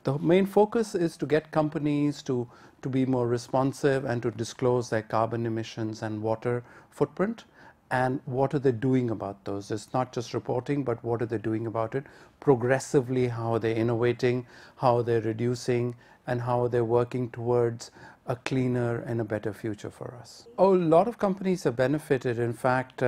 The main focus is to get companies to be more responsive and to disclose their carbon emissions and water footprint, and what are they doing about those. It's not just reporting, but what are they doing about it progressively, how are they innovating, how they're reducing, and how they're working towards a cleaner and a better future for us. Oh, a lot of companies have benefited. In fact,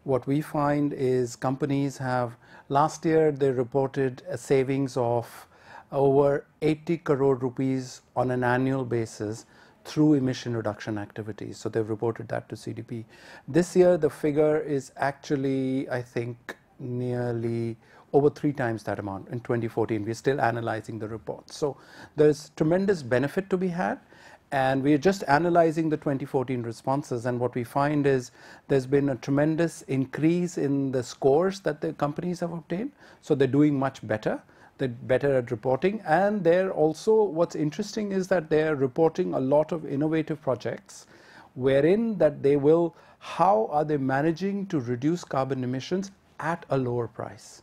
what we find is companies have, last year they reported a savings of over 80 crore rupees on an annual basis through emission reduction activities. So they've reported that to CDP. This year the figure is actually, I think, nearly over 3 times that amount in 2014. We're still analyzing the report. So there's tremendous benefit to be had. And we're just analyzing the 2014 responses, and what we find is there's been a tremendous increase in the scores that the companies have obtained. So they're doing much better. They're better at reporting, and they're also, what's interesting is that they're reporting a lot of innovative projects wherein that they will, how are they managing to reduce carbon emissions at a lower price,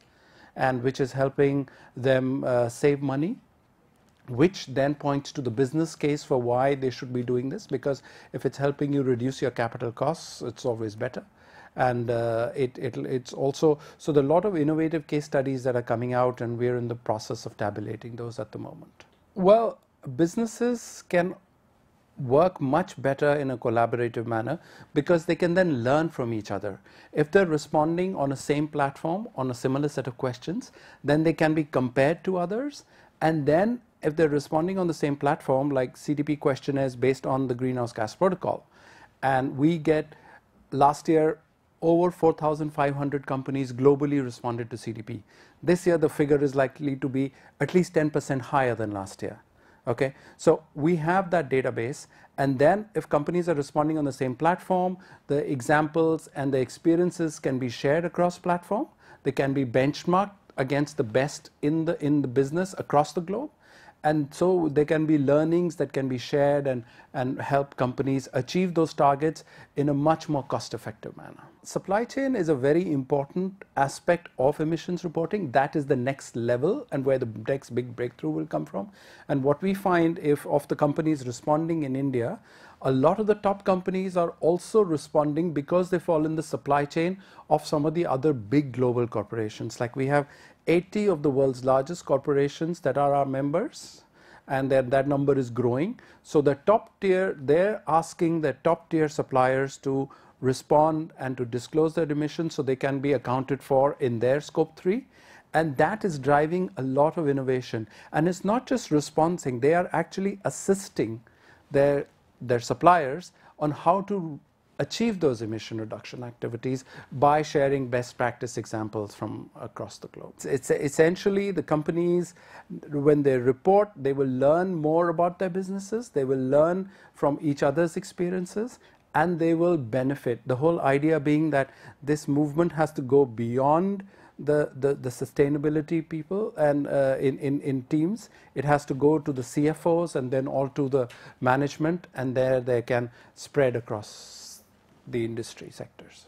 and which is helping them save money, which then points to the business case for why they should be doing this, because if it's helping you reduce your capital costs, it's always better. And it's also, so there are a lot of innovative case studies that are coming out, and we're in the process of tabulating those at the moment. Well, businesses can work much better in a collaborative manner because they can then learn from each other. If they're responding on a same platform on a similar set of questions, then they can be compared to others, and then if they're responding on the same platform, like CDP questionnaires based on the Greenhouse Gas Protocol, and we get, last year, over 4,500 companies globally responded to CDP. This year the figure is likely to be at least 10% higher than last year. Okay, so we have that database, and then if companies are responding on the same platform, the examples and the experiences can be shared across platform. They can be benchmarked against the best in the business across the globe. And so there can be learnings that can be shared and help companies achieve those targets in a much more cost-effective manner. Supply chain is a very important aspect of emissions reporting. That is the next level and where the next big breakthrough will come from. And what we find, if of the companies responding in India, a lot of the top companies are also responding because they fall in the supply chain of some of the other big global corporations. Like we have 80 of the world's largest corporations that are our members, and that number is growing. So the top tier, they're asking the top tier suppliers to respond and to disclose their emissions so they can be accounted for in their scope 3. And that is driving a lot of innovation. And it's not just responding, they are actually assisting their suppliers on how to achieve those emission reduction activities by sharing best practice examples from across the globe. It's essentially the companies, when they report, they will learn more about their businesses, they will learn from each other's experiences, and they will benefit. The whole idea being that this movement has to go beyond the sustainability people and in teams. It has to go to the CFOs and then all to the management, and there they can spread across the industry sectors.